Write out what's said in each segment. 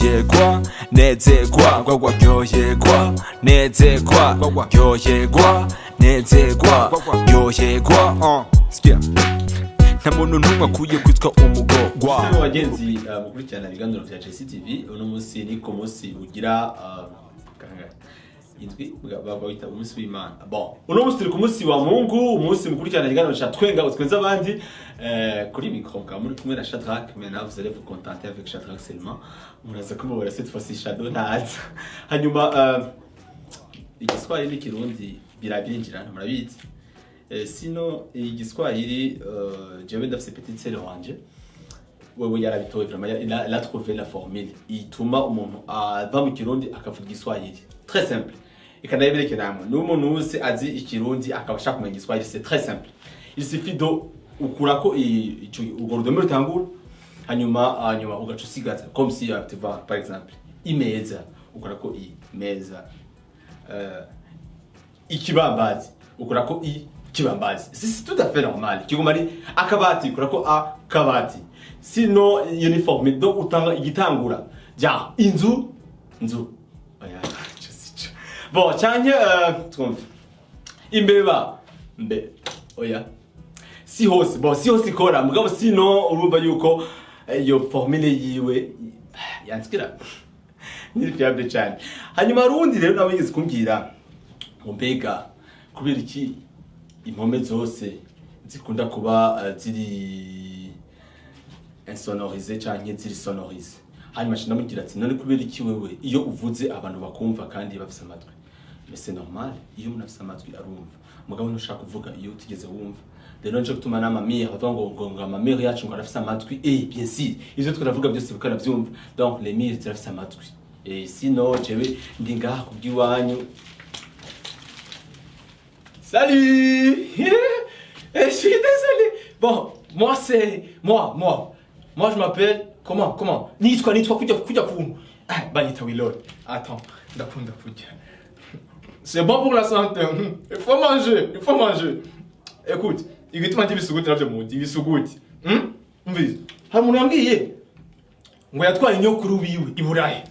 ryoherwa nezerwa gwagwa ryoherwa nezerwa ryoherwa nezerwa ryoherwa nta muntu n'umwe akwiye kwitwa umugorwa. Abagenzi mukurikirana ibiganiro vya JCTV uno munsi ni ku munsi ugira indwi bawita umunsi w'Imana. Bon, uno munsi turi ku munsi wa Mungu, umunsi mukurikirana ibiganiro cha twenga utwenza abandi kuri micro ka muri kumwe na Shadrack, mais là vous allez vous contenter avec Shadrack seulement. Muraza kumubona cette fois-ci Shadow ntaza. Hanyuma igiswahili n'ikirundi birabinjira murabizi. Sino igiswahili jewe ndafise petite sœur wanje wewe yarabitoye vraiment il a trouvé la formule ituma umuntu ava mu kirundi akavuga igiswahili très simple ikanayibireke namwe n'umuntu wese azi ikirundi akabasha kumenya igiswahili c'est très simple il suffit do ukurako urwo rudome rutangura hanyuma ugaca usigaza comme si tu vas par exemple imeza ukurako imeza ikibambazi ukurako kibambazi c'est tout à fait normal kigumari akabati kurako akabati sino uniforme do utanga igitangura ja inzu oya bon cyanye twumva imbeba oya si hose ikora mugabo sino urumva yuko iyo formule yiwe yanskira ni fiable cyane hanyuma rundi rero nawe yigeze kumbwira mbega kubera iki impome zose zikunda kuba ziri insonorisé canke ziri sonorisé hanyuma shinamubwira ati none kubera iki wewe iyo uvuze abantu bakumva kandi bafise amatwi mais c'est normal iyo umuntu afise amatwi arumva mugabo ntushaka kuvuga iyo utigeze wumva rero nje gutuma n'amamire bavuga ngo amamire yacu ngo arafise amatwi bien sûr ivyo turavuga byose bikora byumva donc les mires zirafise amatwi sinon jewe ndi ngaha kubwiwanyu. Salut. Je suis désolé. Bon, moi je m'appelle comment Nitwa kuja kuntu. Banita Willow. Attends, ndakunda kuja. C'est bon pour la santé. Il faut manger. Écoute, igituma ndibisuguti navyo mundi ibisuguti. Mvize. Hari umuntu yambwiye ngo yatwaye inyokuru biwe iburaye.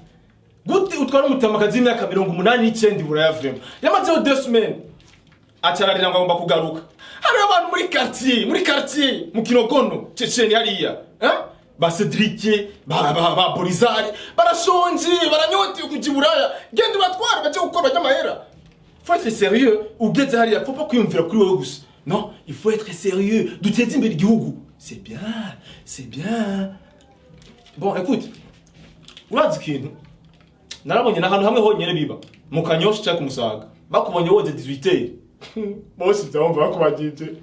Gute utwara umutamakazi y'imyaka 89 iburaye vraiment. Yamazeho 2 semaines. Achararira ngo agomba kugaruka. Hari abantu muri quartier mu Kinogono Ceceni hariya ba Cedric ba Borizari barashonje baranyoti kujiburaya gende batwara baje gukora by'amahera. Faut être sérieux ugeze hariya faut pas kwiyumvira kuri wowe gusa. Non, il faut être sérieux duteze imbere igihugu. C'est bien. Bon, écoute. Urazi kintu narabonye nahantu hamwe honyene biba mu Kanyosha cyangwa kumusaga bakubonye woze 18 bose byumva bakubagije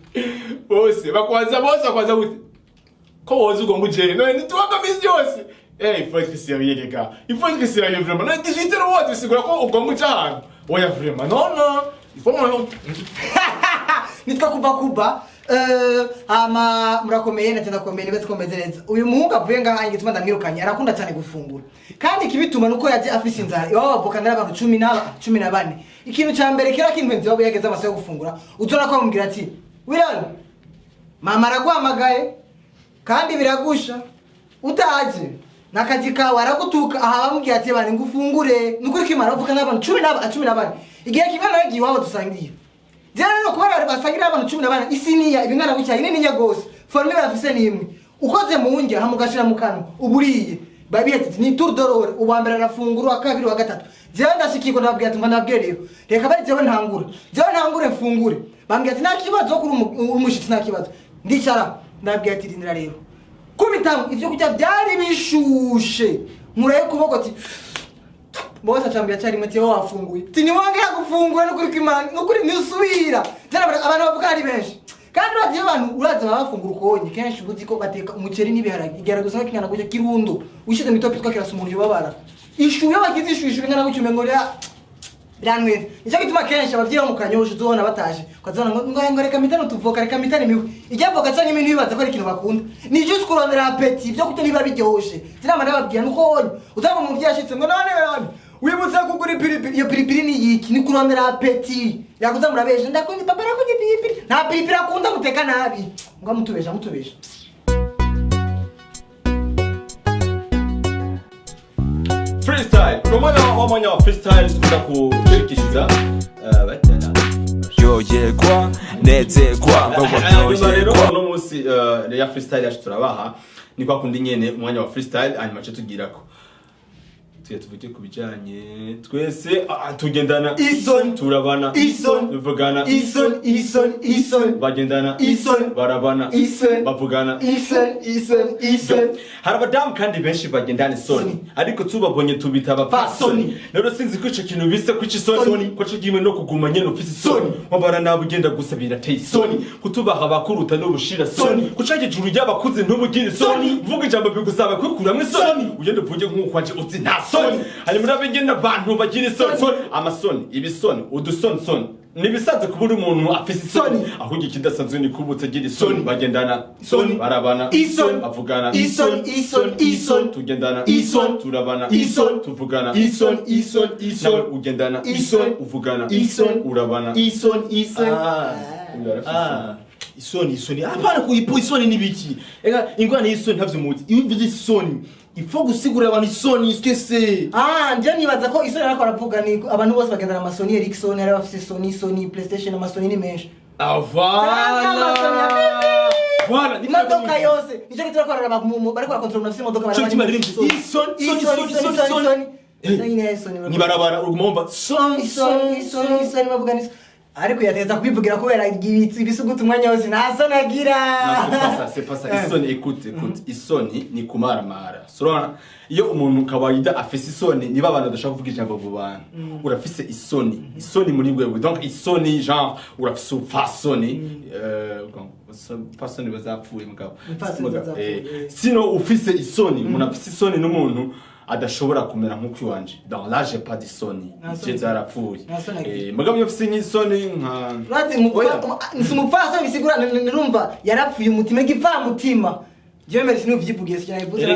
bose bakwaza gute ko woze ugomba ujere none nituwaka misi yose il faut être sérieux les gars il faut être sérieux vraiment none 18 wote bisigura ko ugomba ujahantu oya vraiment non il faut moi nitwa kuba ama murakomeye natenda komeye nibetse komeze neza uyu muhungu avuye ngaha ngituma ndamwirukanye arakunda cyane gufungura kandi kibituma nuko yaje afise inzara iwabo bavukana n'abantu 14 ikintu cya mbere kira kinwenzi wabo yageze amasaha yo gufungura utona ko amubwira ati Willan mama araguhamagaye kandi biragusha utaje nakazi kawe aragutuka aha bamubwira ati bane ngufungure nukuri kimara bavukana n'abantu 14 igihe kingana yagiye wabo dusangiye Jana no kubara basangira abantu 14 isiniya ibingana gucya inini nya gose formule bafise nimwe ukoze mu nge hamugashira mu kanwa uburiye babiye ati ni tour d'orore ubambera rafunguru akabiri wa gatatu jewe ndashikiko nabwiye ati mbanabwereyo reka bari jewe ntangure mfungure bambwiye ati nta kibazo kuri umushitsi nta kibazo ndicara ndabwiye ati rindira rero kubitamu ivyo kujya byari bishushe muraye kuboko ati bose acambira cyari mati yo wafunguye tini wongera gufungura no kuri kimana no kuri nisubira tera abantu bavuga ari benshi kandi bagiye abantu uraza bafungura ukonye kenshi ubuzi ko bateka umuceri n'ibiharage igera gusa kingana gutya kirundo ushize mitopi twakira sumuntu babara ishuye bagize ishuye ingana gutya mengo ya biranwe nicyo gituma kenshi abavyeyi mu Kanyosha uzona bataje kwazana ngo reka mitano tuvoka reka mitano miwe icyavoka cyane ibintu bibaza ko ari ikintu bakunda ni juste kurondera apeti byo kute niba biryoshe zirama ndababwiye nuko wonye uzaba mu vyashitse ngo none wibutsa kugura ipiripiri iyo piripiri ni yiki ni kurondera apeti yakuza murabeje ndakundi papa rakundi piripiri nta piripiri akunda guteka nabi ngo mutubesha freestyle umwanya wa freestyle tukunda kushirikishiza batana ryoherwa nezerwa rero ryoherwa no munsi ya freestyle yacu turabaha ni kwa kundi nyene umwanya wa freestyle hanyuma cyo tugirako tuvuge kubijanye twese tugendana Ison turabana Ison tuvugana Ison bagendana Ison barabana Ison bavugana Ison hari abadamu kandi benshi bagendana isoni ariko tubabonye tubita abapfasoni rero sinzi ko ico kintu bise ko ico isoni ko cyo gimwe no kuguma nyene ufise isoni wabara nabo ugenda gusa birateye isoni kutubaha abakuruta no bushira soni kucage juru y'abakuze ntubugire isoni vuga ijambo bigusaba kwikuramwe isoni ugende uvuge nk'uko waje uzi nta soni hari muri abengena abantu bagira isoni amasoni ibisoni udusoni nibisanzwe kubura umuntu afise isoni ahubwo ikidasanzwe ni kuba utagira isoni bagendana isoni barabana isoni bavugana isoni tugendana isoni turabana isoni tuvugana isoni nawe ugendana isoni uvugana isoni urabana isoni isoni apana kuipo isoni nibiki ega ingwana y'isoni ntavyo muzi iyo uvuze isoni ifo gusigura abantu isoni skese nje nibaza ko isoni ariko aravuga ni abantu bose bagendana amasoni Ericsson ari bafite Sony PlayStation amasoni ni menshi Voilà, imodoka yose nicyo gituma korera bari kwa control nafise imodoka bari isoni ni barabara urumva isoni bavuga ni ariko yateza kubivugira kubera igibitsi bisuguta umwanya wose nasonagira c'est pas ça isoni écoute isoni ni kumaramara surona iyo umuntu kawaida afise isoni niba abantu badashaka kuvuga ijambo mu bantu urafise isoni muri wewe donc isoni genre urafise ufasoni fasoni bazapfuye mugabo sino ufise isoni umuntu afise isoni n'umuntu adashobora kumera nk'uko wanje dans là j'ai pas d'isoni je zarapfuye mugabo iyo ufise nk'isoni nka umupfasoni bisigura nirumva yarapfuye umutima gipfa mutima Dieu merci nous vyivugiye cyane ivuze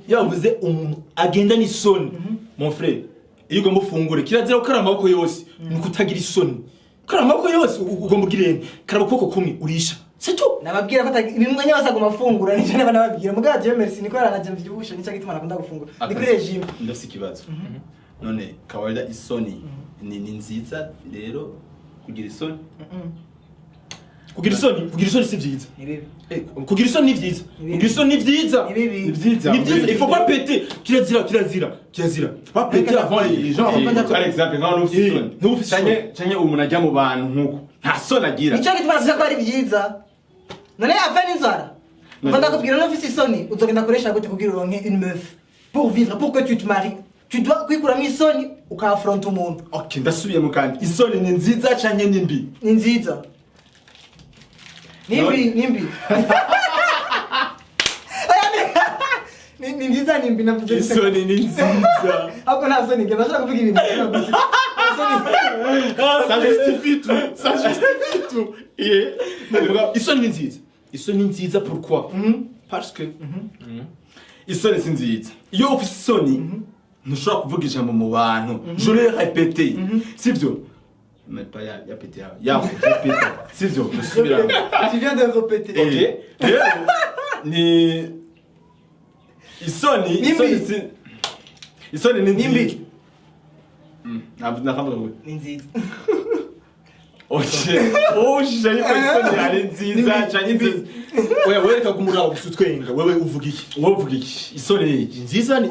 yavuze umuntu agenda n'isoni mon frère iyo ugomba ufungure kirazira ukara amaboko yose nuko utagira isoni ukara amaboko yose ugomba ugirene karaba ukoko kumwe urisha c'est tout nababwira ko ibimwanya basagoma afungura nico nababwira mugabo Dieu merci niko yaranaje mvyibusha nico gituma nakunda gufungura ni kuri regime ndafise ikibazo none kawaida isoni ni nziza rero kugira isoni kugira isoni si vyiza kugira isoni ni vyiza kugira isoni ni vyiza ni vyiza il faut pas péter kirazira pas péter avant les gens par exemple nka n'ufisoni cyane umuntu ajya mu bantu nkuko nta soni agira nico gituma navuze ko ari vyiza none apfa n'inzara mfanda kubwira n'ufise isoni uzogenda koresha gute kugira uronke une meuf pour vivre pour que tu te maries tu dois kwikuramo isoni ukaafronta umuntu okay ndasubiye mu kandi isoni ni nziza cyane ni mbi ni nziza nimbi ni nziza nimbi navuze isoni ni nziza ako nta soni ngenda nashaka kuvuga ibintu ça justifie tout isoni ni nziza isoni ni nziza pourquoi parce que isoni si nziza iyo ufite isoni ntushobora kuvuga ijambo mu bantu je l'ai répété sivyo mais pas ya pété ya répété sivyo je suis là tu viens de répéter OK ni isoni ni nziza ntabwo ni nziza oje isoni ari nziza cyane nziza wewe reka kumuraba gusutwenga wewe uvuga iki isoni ni nziza ni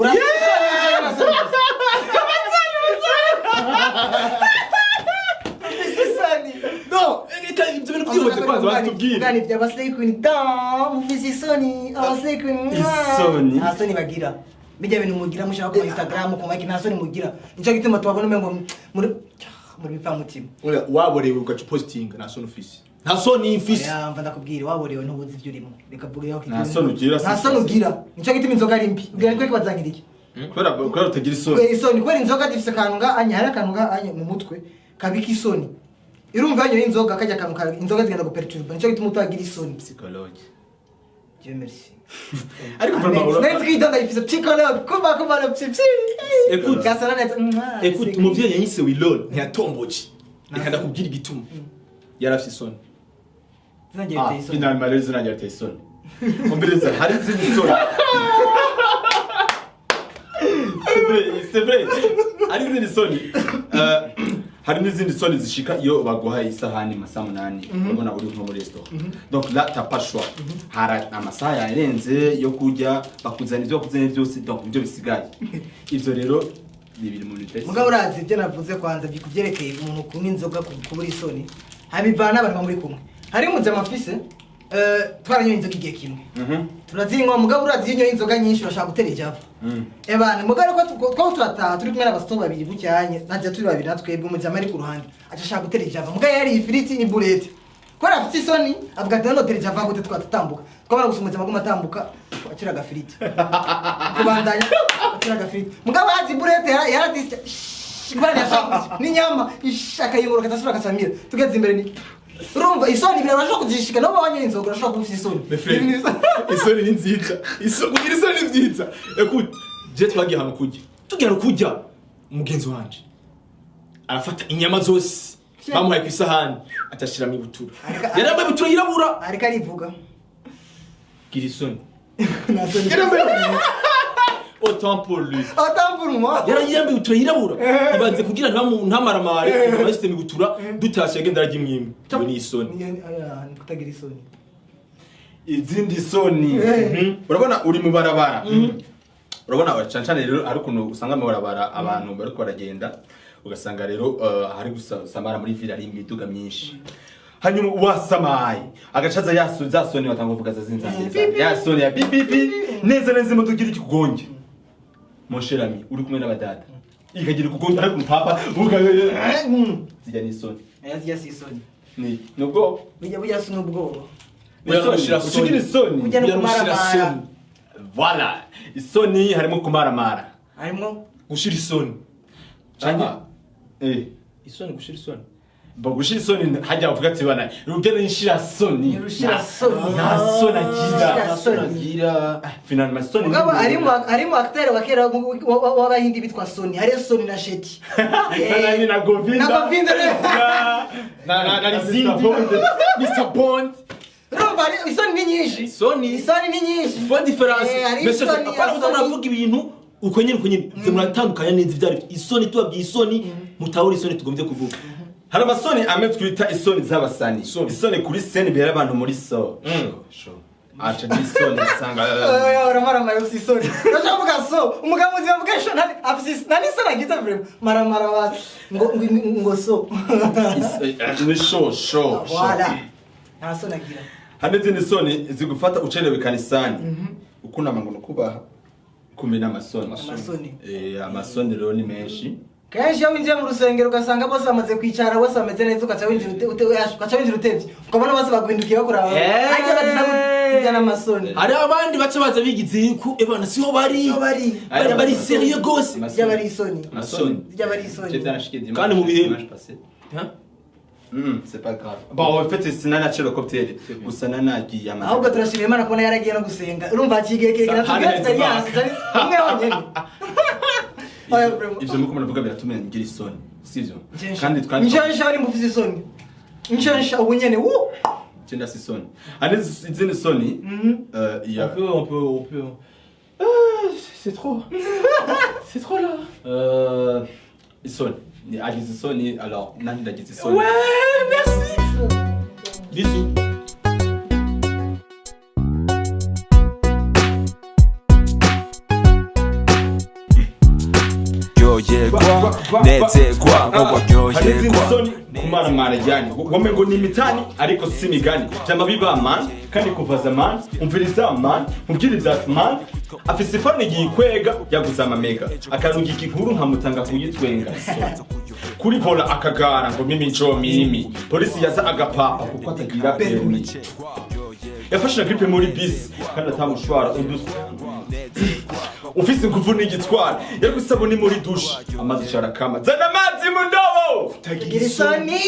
no ibyo bintu byose kwanza bazitubwira ngani bya Slay Queen da mufisi isoni Slay Queen isoni nta soni bagira bijya bintu mugira mushaka ku Instagram ku like nta soni mugira nico gituma tubabona umengo muri bipfa mutima oya waborewe ugaca posting nta soni ufise nta soni ifise mva ndakubwira waborewe ntubuzi ibyo urimo reka vuga yo nta soni ugira nta soni ugira nico gituma inzoga ari mbi ubwira ko bazangira iki kubera utagira isoni kubera inzoga zifise akantu nga anya hari akantu nga anya mu mutwe kabika isoni irumva yanyo inzoga kajya akantu inzoga zigenda guperturba nico gituma utagira isoni psychologue Dieu merci ariko vraiment let's get down ifise psychologue kuba le psy écoute gasana net écoute umuvyeyi yanyise Wilol ntiyatomboje reka ndakubwira igituma yarafise isoni finalement rero zinagira te isoni umbireza hari izindi isoni c'est vrai ari izindi soni hari n'izindi soni zishika iyo baguhaye isahani masaa 8 ubona uri nko muri restaurant donc là t'as pas le choix hari amasaha yarenze yo kurya bakuzana ibyo bakuzana byose donc ibyo bisigaye ivyo rero bibiri mu bitese mugabo urazi ibyo navuze kwanza bikuvyerekeye umuntu kunywa inzoga kubura isoni habivana abantu muri kumwe hari mu jamafise twaranyoye inzoga igihe kimwe turazinywa mugabo urazi iyo inzoga nyinshi urashaka gutera ijava ebana mugabo ko turataha turi kumwe n'abasto babiri bucyanye najya turi babiri natwebwe umujama ari ku ruhande ashaka gutera ijava mugabo yari ifiriti ni bullet ko afite isoni avuga ati no tera ijava gute twatatambuka twabara gusumutse maguma tambuka akira gafiriti kubandanya akira gafiriti mugabo hazi bullet yaradise kubana yashaka ni nyama ishaka yingoro katasura kasamira tugeze imbere ni urumva isoni birashaka kuzishika no banye inzoga urashaka gufite isoni isoni ni nziza kugira isoni ni nziza écoute je twagiye hano kujya tugera kujya mugenzi wanje arafata inyama zose bamuhaye ku isahani atashira mu butura yarambaye butura yirabura ariko arivuga gira isoni nasoni autant pour lui autant pour moi yarayambaye butura yirabura ibanze kugira ntamaramare abashite mu butura dutashe agenda arajya imwimwe iyo ni isoni kutagira isoni izindi soni urabona uri mu barabara urabona abacancane rero ari kuntu usanga mu barabara abantu bari ko baragenda ugasanga rero hari gusamara muri ville ari imiduga myinshi hanyuma wasamaye agacaza yasuza soni watanga kuvuga zazinzanza yasoni ya bibibi neza neza imodogira ikikugonge mon cher ami uri kumwe n'abadada ikagira kugonge ariko mpapa zijya ni soni yazya si isoni ni nubwo bijya soni ubwoba ushikira isoni kujya no kumaramara voilà isoni harimo kumaramara harimo gushira isoni isoni gushira isoni bagushira isoni hajya uvuga ati bana rugene nshira soni rushira soni na soni agira finalement soni ngabo arimo acteur bakera w'abahindi bitwa soni hari soni na sheti na govinda na lizindi Mr Bond Rumba isoni ni nyinshi soni ni nyinhi fo difference mais c'est pas utavuga ibintu uko nyine muratandukanya neza ivyari isoni tubabye isoni mutahura isoni tugombye kuvuga hari amasoni amwe twita isoni z'abasani isoni kuri scene bera abantu muri so acha isoni sanga mara isoni ndavuga so umugabo uzivuga sho nani afisi nani sana gita vrem mara wasi ngo so ni show voilà nasona gira haneze ni soni zigufata ucerewe kanisani ukuna mangono kubaha kumena amasoni amasoni rero ni menshi kenshi iyo winjiye mu rusengero ugasanga bose bamaze kwicara bose bameze neza ukaca winjira utevye ukabona bose baguhindukiye bakora ajya bagira n'amasoni hari abandi baca baza bigize ko ebana siho bari serieux gose byabari isoni kandi mu bihe c'est pas grave. Bon, en fait, c'est nana chez le cocktail. Gusa nana giye amana. Ahubwo turashimira Imana kubona yaragiye no gusenga. Urumva akigeke kiratubwira experience. Umwe wonyene. Ivyo muko muravuga biratumenya ngira isoni. Sivyo? Kandi twari Nshonsha ari mufise isoni. Nshonsha ubunyene wu. Cyenda sisoni. Aneze izindi soni il y a on peut c'est trop. C'est trop là. Isoni. Ni agize isoni alors nani ndagize isoni. Ouais, merci. Bisous. Yoyegwa nezegwa ngo yoyegwa kumara marajani ngome ngo ni mitani ariko si migani jama biba man kandi kuvaza man umviriza man ubwiriza man afise ifani gikwega yaguzama mega akarugi kikuru nkamutanga kuyitwenga kuri vola akagara ngo mimi polisi yaza agapapa kuko atagira permis yafashe gripe muri bus kandi atamushwara undusa ufise ingufu n'igitwara yari gusabona muri douche amazi cyara kama zana amazi mu ndobo Tagira isoni.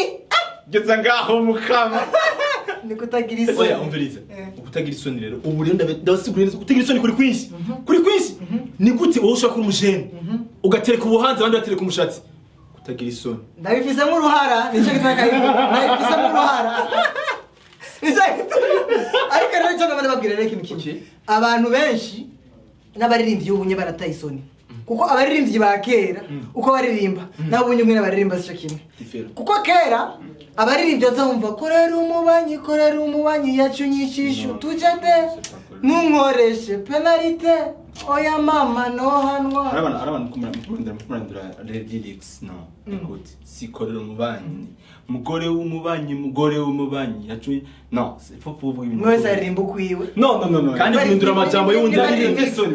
geza ngaho mukama Niko tagira isoni. oya umviriza ukutagira isoni rero ubu rero ndabasigurira kutagira isoni kuri kwinshi ni gute wowe ushaka umujene ugatereka ubuhanze abandi batereka umushatsi kutagira isoni Ndabifise mu ruhara nico gitaka ndabifise mu ruhara ariko rero cyo nabane babwira rero ikintu kimwe abantu benshi n'abaririmbyi y'ubunye barataye isoni kuko abaririmbyi ba kera uko baririmba nabo bunye umwe baririmba cyo kimwe kuko kera abaririmbyi bazumva korera umubanyi yacunyishishu tujete nunkoreshe penalite oya mama no hanwa arabana kumurandura lyrics no écoute si korera umubanyi mugore w'umubanyi yacuye no c'est faut pour ibintu mwese aririmba kwiwe no kandi guhindura amajambo y'undi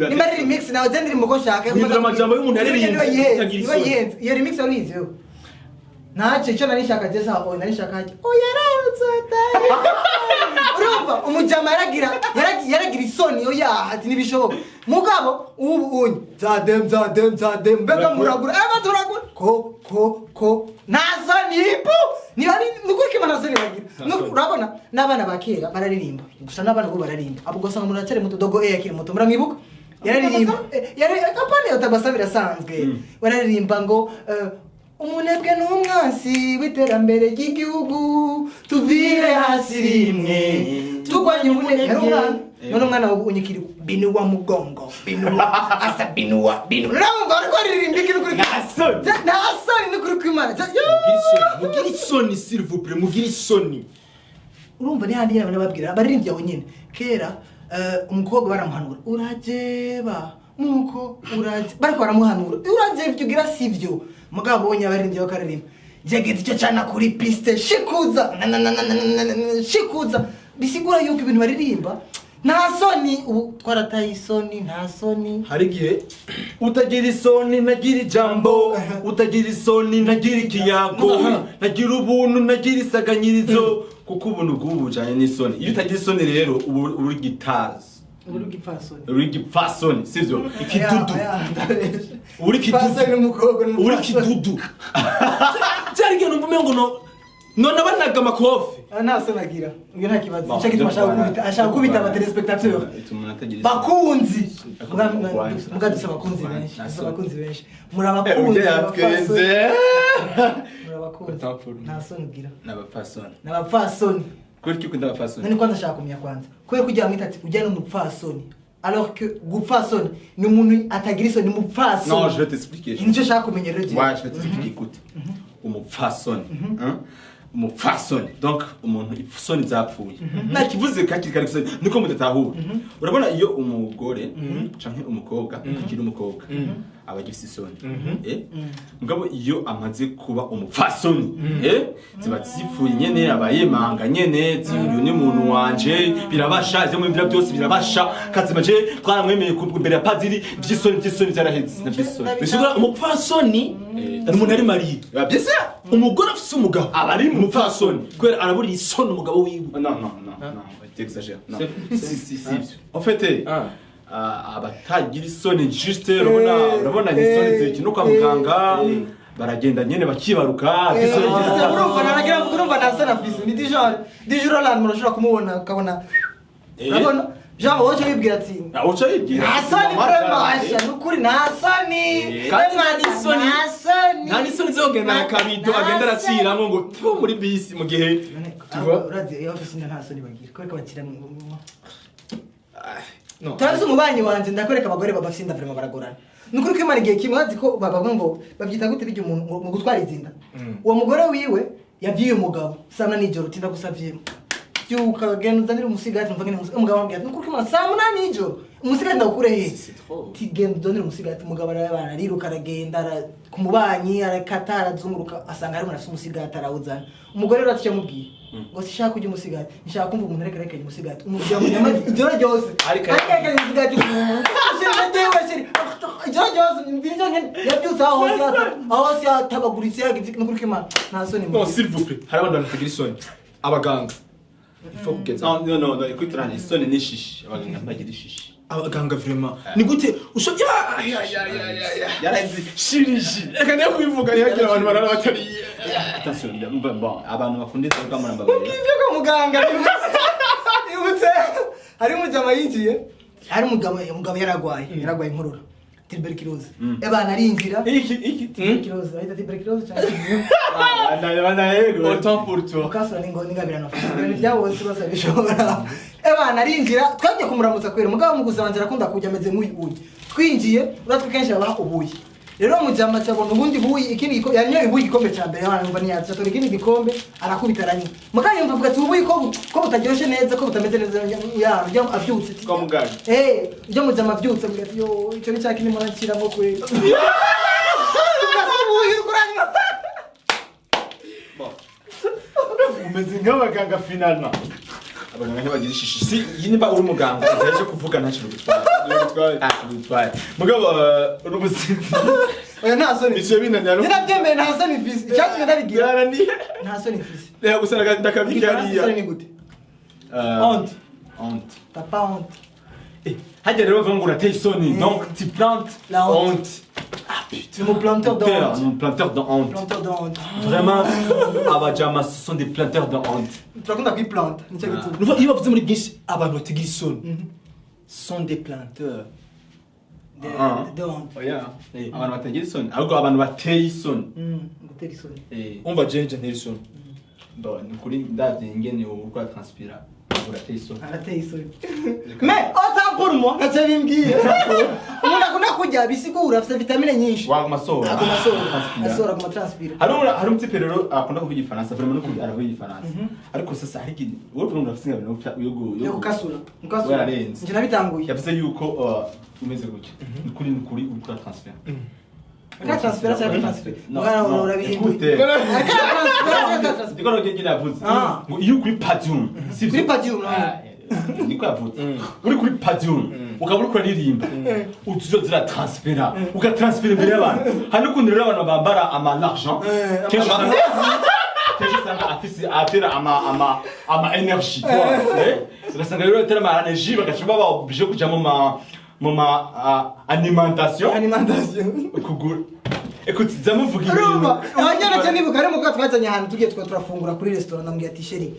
nimba remix nawe zendiri muko shaka guhindura amajambo y'umuntu aririmba iyo remix arizo nace cyo nari shaka jesa o nari shaka oya rarutse urumva umujama yaragira isoni oya ati nibishoboka mugabo ubu unye zadem mbega muragura turagura ko nasoni ipo nibari nukuke manasoni bagira urabona nabana bakera bararirimba gusa nabana bo bararimba abo gusanga muri acere muto dogo akiri muto muramwibuka yararirimba yari kapane yotabasabira sanzwe bararirimba ngo umunebwe n'umwansi w'iterambere ry'igihugu tuvire hasi rimwe tugwanye umunebwe none umwana unyikiri binuwa mugongo binuwa asa binuwa urumva ariko aririmba ikintu kuri nasoni ni kuri kwimana mugira isoni s'il vous plaît mugira isoni urumva ni handi y'abana babwira baririmbye aho nyine kera umukobwa baramuhanura urajeba nuko bariko baramuhanura urajeba ibyo ugira sivyo mugabo bonye abaririmbye bakaririmba jegeze icyo cyana kuri piste shikuza bisigura yuko ibintu baririmba nta soni ubu twarataye isoni nta soni hari gihe utagira isoni nagira ijambo utagira isoni nagira ikiyago nagira ubuntu nagira isaganyirizo kuko ubuntu bw'ubujanye n'isoni iyo utagira isoni rero uri gitazi uri gipfasoni sivyo ikidudu uri kidudu cyari kintu mvume ngo none abanaga makofi nasonagira ngiye nta kibazo cyo gituma ashaka kubita aba telespectateur bakunzi mugadusaba bakunzi benshi murabakunzi nasonagira n'abapfasoni kuri kikunda abapfasoni nani kwanza ashaka kumenya kwanza kwe kugira mwita ati ujyana n'umupfasoni alors que gupfasoni ni umuntu atagira isoni mupfasoni non je vais t'expliquer nicyo ashaka kumenya rero ouais je vais t'expliquer écoute umupfasoni umupfasoni donc umuntu isoni zapfuye nakivuze kakiri kari gusoni niko mudatahura urabona iyo umugore canke umukobwa akiri umukobwa abagifise isoni mugabo iyo amaze kuba umupfasoni ziba zipfuye nyene abayemanga nyene uyu ni umuntu wanje birabasha ivyo mwimvira byose birabasha kazima je twaramwemeye imbere ya padiri vy'isoni vyaraheze navyisoni bishobora umupfasoni ari umuntu ari mariye byese umugore afise umugabo abari umupfasoni kwera araburi isoni umugabo wiwe non t'exagères non si en fait abatagira isoni juste urabona isoni zikino kwa muganga baragenda nyene bakibaruka urumva nasana afise ni dijoro land murashobora kumubona ukabona urabona Jean woje wibwira ati uca yibwira nasoni vraiment nukuri nasoni nta nisoni zogenda akabido agenda araciramo ngo tu muri bisi mu gihe urazi iyo ofisi nta soni bagira ko bakira no tazi umubanyi wanje ndakwereka abagore babafinda vraiment baragorana nukuri ko imana igihe kimwe azi ko babavuga ngo bavyita gute bijye umuntu mu gutwara izinda uwo mugore wiwe yavyiye umugabo sana nijoro tinda gusavyemo byuka genda uzanira umusigati mvuga ni umugabo ambwira nukuri ko saa 8 nijoro umusigati ndakure he tigenda uzanira umusigati umugabo arariruka aragenda ku mubanyi arakata arazunguruka asanga ari munafite umusigati arawuzana umugore rero atiye mubwiye ngo sishaka kujya umusigati nshaka kumva umuntu reka umusigati umuryango nyamazi ijoro ryose ariko umusigati ijoro ryose mbirije yabyutse aho se atabaguritse yagize nukuri ko imana nta soni non s'il vous plaît hari abantu batagira isoni abaganga non écoute rani isoni ni shishi abaganga bagira ishishi abaganga vraiment ni gute ushoje yarazi shirishi reka niyo kubivuga yagira abantu barara batari attention bon abantu bakunda inzoga muramba bari ngivyo ko muganga ibutse hari umujama yinjiye hari umugabo yaragwaye inkorora tuberculose ebana arinjira iki tuberculose ahita tuberculose cyane bana yego autant pour toi ukasura n'ingabirano byabose bose bishobora ebana arinjira twajye kumuramutsa kwera mugabo muguzanzira akunda kujya ameze nk'uyu twinjiye uratwe kenshi babaha ubuyi rero mujama cyabona ubundi buyi ikindi yanyo ibuyi igikombe cya mbere numva niyaza tora ikindi gikombe arakubita aranywa muganga yumva avuga ati ubuyi ko butaryoshe neza ko butameze neza ya abyutse kwa muganga byo mujama abyutse mbere ati yo icyo ni cyakindi murakiramo kwe umeze nk'abaganga finalement abaganga ntibagira ishishi si iyi niba uri umuganga utaje kuvuga nta kintu gutwaye mugabo urubusinzi oya nta soni icyo binanira nirabyemeye nta soni fisi icyatumye ndabigira yaraniye nta soni fisi reka gusa ndakabika hariya soni ni gute honte t'as pas honte hajya rero bavuga ngo urateye isoni donc tu plantes la honte. Ah putain, c'est mon planteur de honte. Mon planteur de honte. Planteur de honte. Vraiment, Abadjama, ce sont des planteurs de honte. Turakunda kwiplanta nicyo gituma. Nuva iyo bavuze muri byinshi abantu batagira isoni. Sont des planteurs de honte. Oya, abantu batagira isoni. Ahubwo abantu bateye isoni. Gutera isoni. Umva Jenje ntera isoni. Bon, ni kuri ndavye ingene uko transpira. Urateye isoni. Arateye isoni. Mais autant pour moi, ntacyo bimbwiye. Umuntu akunda kurya bisigura afite vitamine nyinshi. Wa masoro. Asora kuma transpira. Hari umutipe rero akunda kuvuga igifaransa, vraiment no aravuga igifaransa. Ariko sasa hari ikintu wowe umuntu afite ngabino yo gukasura. Wararenze. Nje nabitanguye. Yavuze yuko umeze gutya. Ni kuri ukora transfer. Ka transfer cyangwa transfer. Mwana urabihinduye. Ndiko nogenge navuze. Ngo iyo kuri podium. Kuri podium niko yavuze. Uri kuri podium. Ukaba uri kuririmba. Utuzo transfera. Ugatransfera imbere y'abantu. Hano kundi rero abantu bambara ama l'argent. Kenshi usanga afise atera ama energy. Ugasanga rero atera ama energy bagashobora baba obligé kuja mu alimentation. Kugura. Écoute, zamuvuga ibintu. Abanyana cyane nibuka ari muko twazanye ahantu tugiye turafungura kuri restaurant nambwiye ati sheri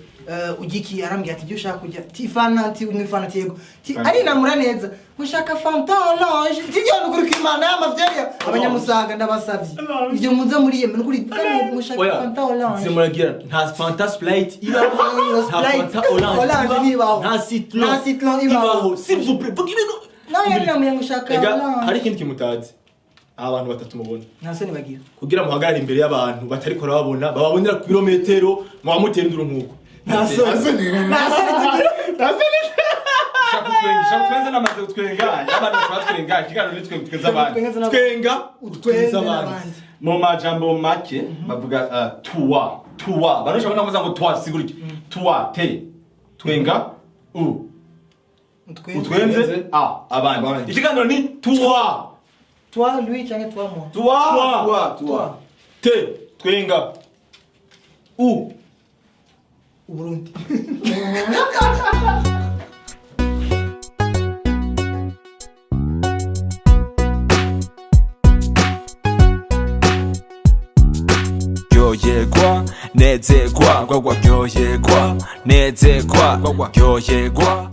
ugiki arambwiye ati byo ushaka kujya tifana ati unifana yego ari namura neza mushaka fanta orange tijyo nukuri kimana y'amavyeri abanyamusanga ndabasavye ibyo muza muri yeme nukuri kandi mushaka fanta orange simuragira nta fanta sprite ibaho nta fanta orange nibaho nta citron ibaho s'il vous plaît vuga ibintu nawe namwe mushaka hari ikindi kimutazi abantu batatu mubona ntasoni bagira kugira muhagarare imbere y'abantu batari ko babona bababonera ku kilometero mwamutera nduru nkuko ntasoni Shakutwenga namaze gutwenga abantu batwenga kiganiro nitwenga abantu twenga abantu mu majambo make bavuga tuwa barusha bona muza ngo twa sigurike tuwa te twenga utwenze abandi ikiganiro ni tuwa toi lui cyangwa toi moi toi te twenga Burundi Ryoherwa nezerwa ryoherwa nezerwa ryoherwa